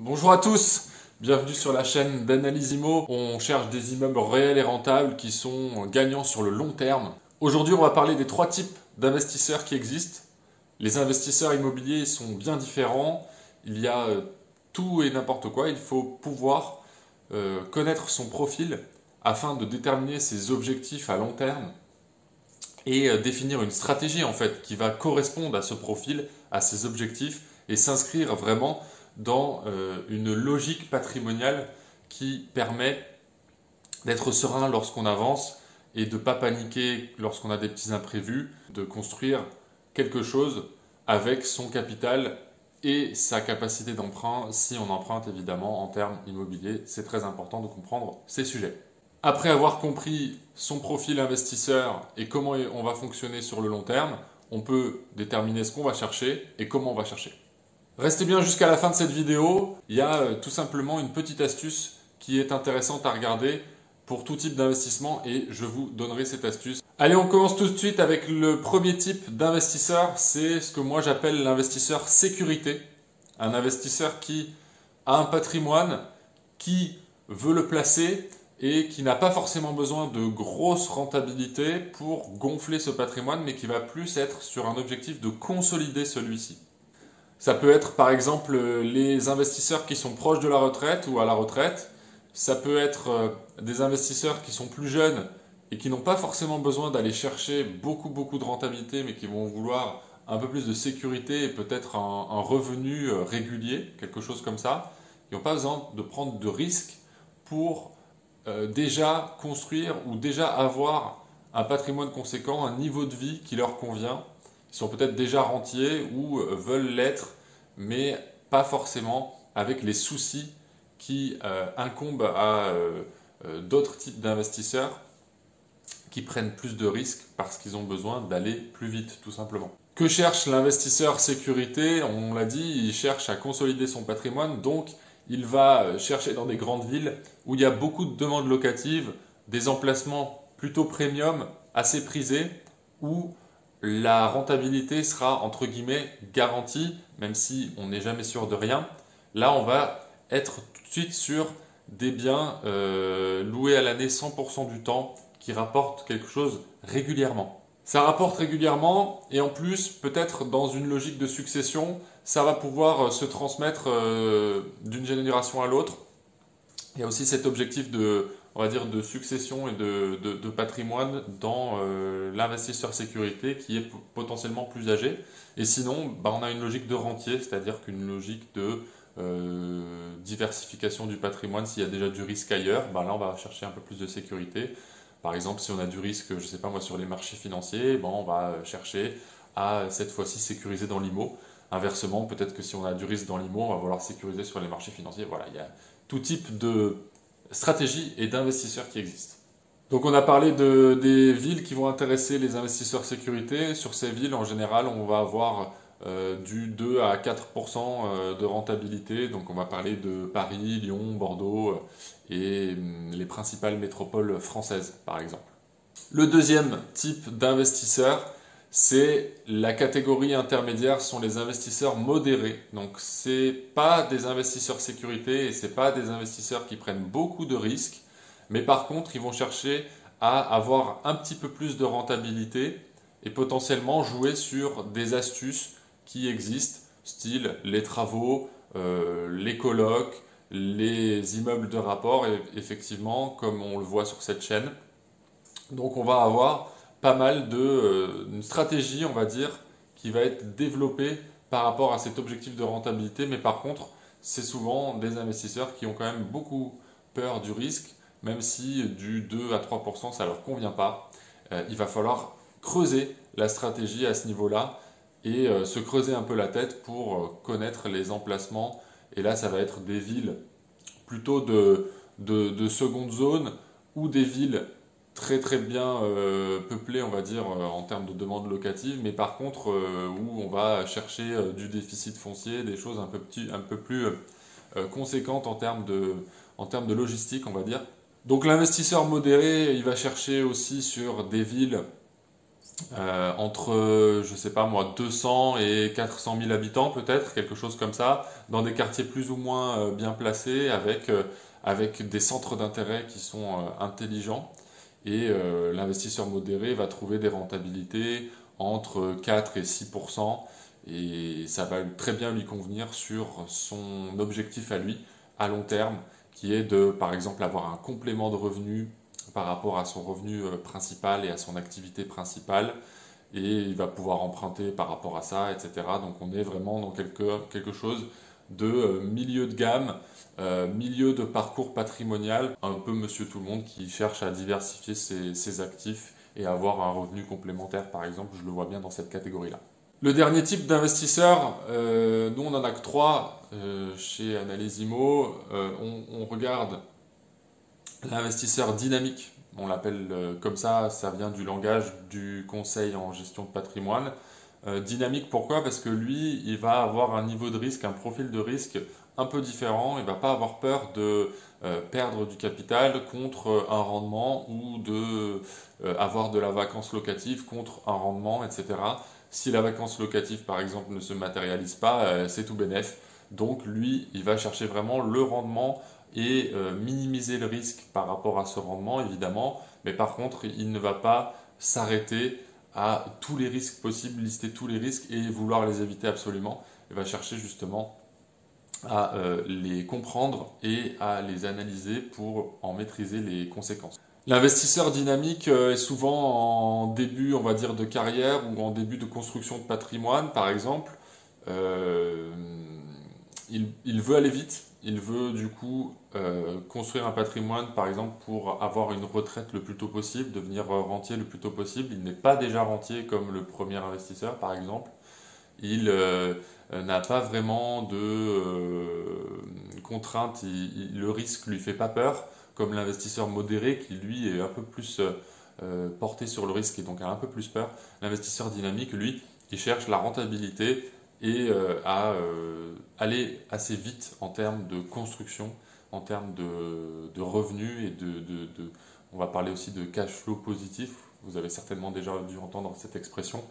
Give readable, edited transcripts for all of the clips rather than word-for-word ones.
Bonjour à tous, bienvenue sur la chaîne d'Analyse Immo. On cherche des immeubles réels et rentables qui sont gagnants sur le long terme. Aujourd'hui, on va parler des trois types d'investisseurs qui existent. Les investisseurs immobiliers sont bien différents. Il y a tout et n'importe quoi. Il faut pouvoir connaître son profil afin de déterminer ses objectifs à long terme et définir une stratégie en fait qui va correspondre à ce profil, à ses objectifs et s'inscrire vraiment dans une logique patrimoniale qui permet d'être serein lorsqu'on avance et de ne pas paniquer lorsqu'on a des petits imprévus, de construire quelque chose avec son capital et sa capacité d'emprunt si on emprunte évidemment en termes immobiliers. C'est très important de comprendre ces sujets. Après avoir compris son profil investisseur et comment on va fonctionner sur le long terme, on peut déterminer ce qu'on va chercher et comment on va chercher. Restez bien jusqu'à la fin de cette vidéo, il y a tout simplement une petite astuce qui est intéressante à regarder pour tout type d'investissement et je vous donnerai cette astuce. Allez, on commence tout de suite avec le premier type d'investisseur, c'est ce que moi j'appelle l'investisseur sécurité. Un investisseur qui a un patrimoine, qui veut le placer et qui n'a pas forcément besoin de grosses rentabilités pour gonfler ce patrimoine, mais qui va plus être sur un objectif de consolider celui-ci. Ça peut être par exemple les investisseurs qui sont proches de la retraite ou à la retraite. Ça peut être des investisseurs qui sont plus jeunes et qui n'ont pas forcément besoin d'aller chercher beaucoup de rentabilité, mais qui vont vouloir un peu plus de sécurité et peut-être un revenu régulier, quelque chose comme ça. Ils n'ont pas besoin de prendre de risques pour déjà construire ou déjà avoir un patrimoine conséquent, un niveau de vie qui leur convient. Ils sont peut-être déjà rentiers ou veulent l'être, mais pas forcément avec les soucis qui incombent à d'autres types d'investisseurs qui prennent plus de risques parce qu'ils ont besoin d'aller plus vite, tout simplement. Que cherche l'investisseur sécurité? On l'a dit, il cherche à consolider son patrimoine, donc il va chercher dans des grandes villes où il y a beaucoup de demandes locatives, des emplacements plutôt premium, assez prisés, où la rentabilité sera entre guillemets garantie, même si on n'est jamais sûr de rien. Là, on va être tout de suite sur des biens loués à l'année 100% du temps qui rapportent quelque chose régulièrement. Ça rapporte régulièrement et en plus, peut-être dans une logique de succession, ça va pouvoir se transmettre d'une génération à l'autre. Il y a aussi cet objectif de, on va dire, de succession et de patrimoine dans l'investisseur sécurité qui est potentiellement plus âgé. Et sinon, on a une logique de rentier, c'est-à-dire qu'une logique de diversification du patrimoine. S'il y a déjà du risque ailleurs, là on va chercher un peu plus de sécurité. Par exemple, si on a du risque, je ne sais pas moi, sur les marchés financiers, on va chercher à cette fois-ci sécuriser dans l'IMO. Inversement, peut-être que si on a du risque dans l'IMO, on va vouloir sécuriser sur les marchés financiers. Voilà, il y a tout type de stratégies et d'investisseurs qui existent. Donc on a parlé des villes qui vont intéresser les investisseurs sécurité. Sur ces villes, en général, on va avoir du 2 à 4% de rentabilité. Donc on va parler de Paris, Lyon, Bordeaux et les principales métropoles françaises, par exemple. Le deuxième type d'investisseur, c'est la catégorie intermédiaire, sont les investisseurs modérés. Donc c'est pas des investisseurs sécurité et c'est pas des investisseurs qui prennent beaucoup de risques, mais par contre ils vont chercher à avoir un petit peu plus de rentabilité et potentiellement jouer sur des astuces qui existent, style les travaux, les colocs, les immeubles de rapport, et effectivement comme on le voit sur cette chaîne. Donc on va avoir pas mal une stratégie, on va dire, qui va être développée par rapport à cet objectif de rentabilité. Mais par contre, c'est souvent des investisseurs qui ont quand même beaucoup peur du risque, même si du 2 à 3%, ça ne leur convient pas. Il va falloir creuser la stratégie à ce niveau-là et se creuser un peu la tête pour connaître les emplacements. Et là, ça va être des villes plutôt de seconde zone ou des villes très bien peuplé, on va dire, en termes de demande locative, mais par contre où on va chercher du déficit foncier, des choses un peu plus conséquentes en termes de logistique, on va dire. Donc l'investisseur modéré, il va chercher aussi sur des villes entre, je sais pas moi, 200 et 400 000 habitants peut-être, quelque chose comme ça, dans des quartiers plus ou moins bien placés, avec des centres d'intérêt qui sont intelligents. Et l'investisseur modéré va trouver des rentabilités entre 4 et 6%, et ça va très bien lui convenir sur son objectif à lui, à long terme, qui est de, par exemple, avoir un complément de revenus par rapport à son revenu principal et à son activité principale, et il va pouvoir emprunter par rapport à ça, etc. Donc on est vraiment dans quelque chose de milieu de gamme, milieu de parcours patrimonial, un peu monsieur tout le monde qui cherche à diversifier ses actifs et avoir un revenu complémentaire, par exemple. Je le vois bien dans cette catégorie-là. Le dernier type d'investisseur, nous on en a que trois chez Analysimo. On regarde l'investisseur dynamique. On l'appelle comme ça vient du langage du conseil en gestion de patrimoine. Dynamique, pourquoi? Parce que lui, il va avoir un niveau de risque, un profil de risque un peu différent. Il ne va pas avoir peur de perdre du capital contre un rendement, ou de avoir de la vacance locative contre un rendement, etc. Si la vacance locative, par exemple, ne se matérialise pas, c'est tout bénef. Donc lui, il va chercher vraiment le rendement et minimiser le risque par rapport à ce rendement, évidemment. Mais par contre, il ne va pas s'arrêter à tous les risques possibles, lister tous les risques et vouloir les éviter absolument. Il va chercher justement à les comprendre et à les analyser pour en maîtriser les conséquences. L'investisseur dynamique est souvent en début, on va dire, de carrière, ou en début de construction de patrimoine, par exemple. Euh, il veut aller vite, il veut du coup construire un patrimoine, par exemple, pour avoir une retraite le plus tôt possible, devenir rentier le plus tôt possible. Il n'est pas déjà rentier comme le premier investisseur, par exemple. Il n'a pas vraiment de contraintes, le risque lui fait pas peur, comme l'investisseur modéré qui lui est un peu plus porté sur le risque et donc a un peu plus peur. L'investisseur dynamique, lui, il cherche la rentabilité et à aller assez vite en termes de construction, en termes de revenus et on va parler aussi de cash flow positif. Vous avez certainement déjà dû entendre cette expression,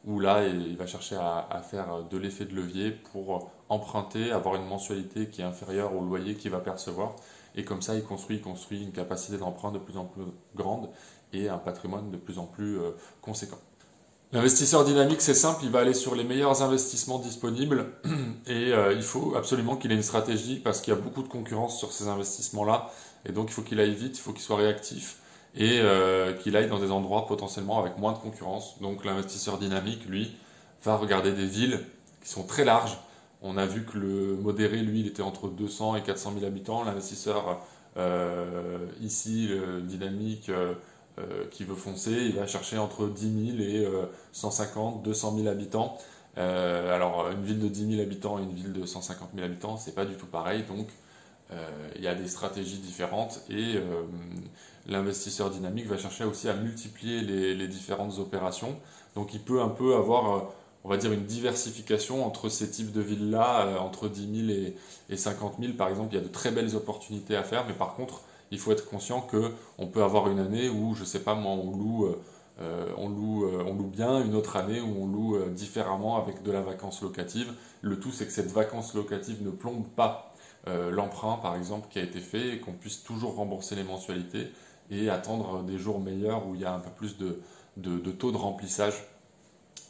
où là, il va chercher à faire de l'effet de levier pour emprunter, avoir une mensualité qui est inférieure au loyer qu'il va percevoir. Et comme ça, il construit une capacité d'emprunt de plus en plus grande et un patrimoine de plus en plus conséquent. L'investisseur dynamique, c'est simple, il va aller sur les meilleurs investissements disponibles et il faut absolument qu'il ait une stratégie, parce qu'il y a beaucoup de concurrence sur ces investissements-là, et donc il faut qu'il aille vite, il faut qu'il soit réactif et qu'il aille dans des endroits potentiellement avec moins de concurrence. Donc l'investisseur dynamique, lui, va regarder des villes qui sont très larges. On a vu que le modéré, lui, il était entre 200 et 400 000 habitants. L'investisseur ici, le dynamique, qui veut foncer, il va chercher entre 10 000 et 150, 200 000 habitants. Alors, une ville de 10 000 habitants et une ville de 150 000 habitants, c'est pas du tout pareil. Donc, il y a des stratégies différentes, et l'investisseur dynamique va chercher aussi à multiplier les différentes opérations. Donc, il peut un peu avoir, on va dire, une diversification entre ces types de villes-là, entre 10 000 et 50 000 par exemple. Il y a de très belles opportunités à faire, mais par contre, il faut être conscient qu'on peut avoir une année où, je sais pas moi, on loue bien, une autre année où on loue différemment avec de la vacance locative. Le tout, c'est que cette vacance locative ne plombe pas l'emprunt, par exemple, qui a été fait, et qu'on puisse toujours rembourser les mensualités et attendre des jours meilleurs où il y a un peu plus de taux de remplissage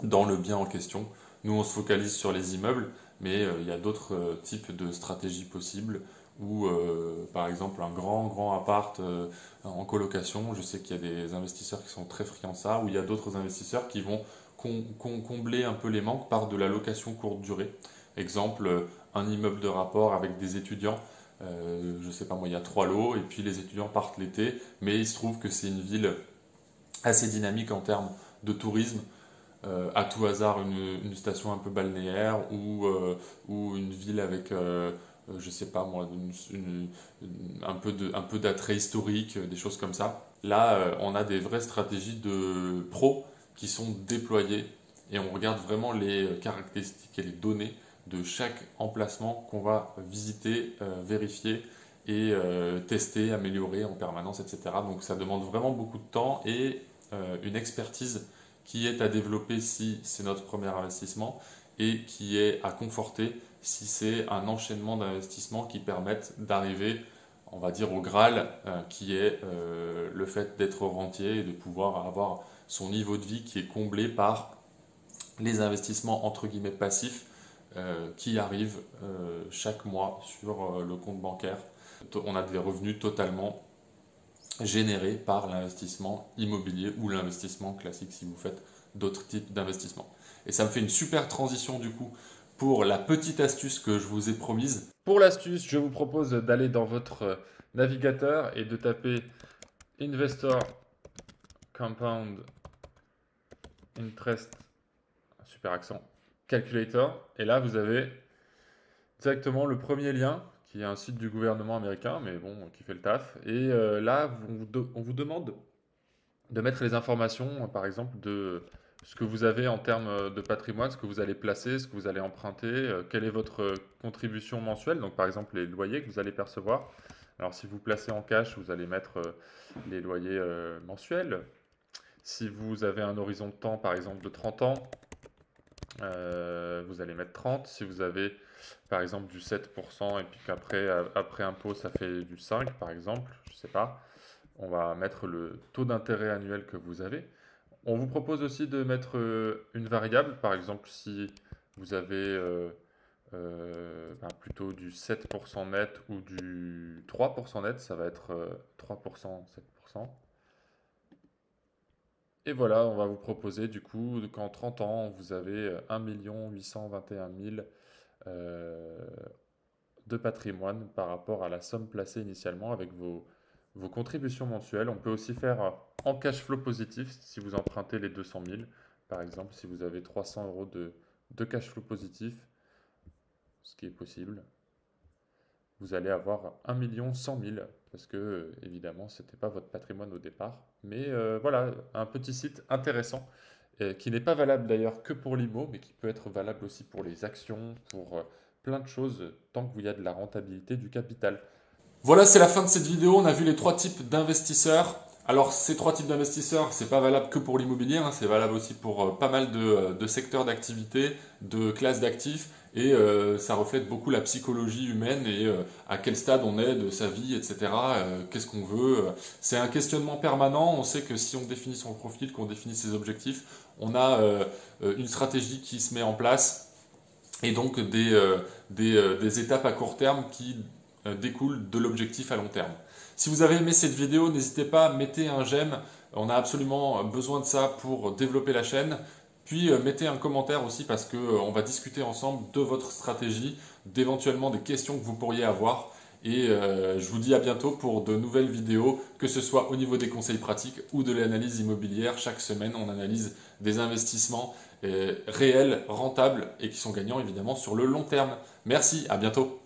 dans le bien en question. Nous, on se focalise sur les immeubles, mais il y a d'autres types de stratégies possibles, ou par exemple un grand appart en colocation. Je sais qu'il y a des investisseurs qui sont très friands de ça, ou il y a d'autres investisseurs qui vont combler un peu les manques par de la location courte durée. Exemple, un immeuble de rapport avec des étudiants. Je sais pas moi, il y a 3 lots, et puis les étudiants partent l'été, mais il se trouve que c'est une ville assez dynamique en termes de tourisme. À tout hasard, une station un peu balnéaire, ou une ville avec je sais pas moi, un peu d'attrait historique, des choses comme ça. Là, on a des vraies stratégies de pros qui sont déployées, et on regarde vraiment les caractéristiques et les données de chaque emplacement qu'on va visiter, vérifier et tester, améliorer en permanence, etc. Donc ça demande vraiment beaucoup de temps et une expertise qui est à développer si c'est notre premier investissement et qui est à conforter si c'est un enchaînement d'investissements qui permettent d'arriver, on va dire, au Graal, qui est le fait d'être rentier et de pouvoir avoir son niveau de vie qui est comblé par les investissements entre guillemets passifs qui arrivent chaque mois sur le compte bancaire. On a des revenus totalement générés par l'investissement immobilier ou l'investissement classique si vous faites d'autres types d'investissements. Et ça me fait une super transition du coup pour la petite astuce que je vous ai promise. Pour l'astuce, je vous propose d'aller dans votre navigateur et de taper Investor Compound Interest, super accent, Calculator. Et là, vous avez directement le premier lien qui est un site du gouvernement américain, mais bon, qui fait le taf. Et là, on vous demande de mettre les informations, par exemple, de ce que vous avez en termes de patrimoine, ce que vous allez placer, ce que vous allez emprunter, quelle est votre contribution mensuelle, donc par exemple les loyers que vous allez percevoir. Alors si vous placez en cash, vous allez mettre les loyers mensuels. Si vous avez un horizon de temps, par exemple, de 30 ans, vous allez mettre 30. Si vous avez, par exemple, du 7% et puis qu'après après impôt, ça fait du 5, par exemple, je ne sais pas, on va mettre le taux d'intérêt annuel que vous avez. On vous propose aussi de mettre une variable, par exemple, si vous avez plutôt du 7% net ou du 3% net, ça va être 3%, 7%. Et voilà, on va vous proposer du coup qu'en 30 ans, vous avez 1 821 000 de patrimoine par rapport à la somme placée initialement avec vos contributions mensuelles. On peut aussi faire en cash flow positif si vous empruntez les 200 000. Par exemple, si vous avez 300 euros de cash flow positif, ce qui est possible, vous allez avoir 1 100 000 parce que, évidemment, ce n'était pas votre patrimoine au départ. Mais voilà, un petit site intéressant qui n'est pas valable d'ailleurs que pour l'IMO, mais qui peut être valable aussi pour les actions, pour plein de choses, tant qu'il y a de la rentabilité du capital. Voilà, c'est la fin de cette vidéo. On a vu les 3 types d'investisseurs. Alors, ces 3 types d'investisseurs, c'est pas valable que pour l'immobilier, hein, c'est valable aussi pour pas mal de secteurs d'activité, de classes d'actifs, et ça reflète beaucoup la psychologie humaine et à quel stade on est de sa vie, etc. Qu'est-ce qu'on veut. C'est un questionnement permanent. On sait que si on définit son profil, qu'on définit ses objectifs, on a une stratégie qui se met en place et donc des étapes à court terme qui découle de l'objectif à long terme. Si vous avez aimé cette vidéo, n'hésitez pas, mettez un j'aime, on a absolument besoin de ça pour développer la chaîne. Puis mettez un commentaire aussi parce qu'on va discuter ensemble de votre stratégie, d'éventuellement des questions que vous pourriez avoir. Et je vous dis à bientôt pour de nouvelles vidéos, que ce soit au niveau des conseils pratiques ou de l'analyse immobilière. Chaque semaine, on analyse des investissements réels, rentables et qui sont gagnants évidemment sur le long terme. Merci, à bientôt.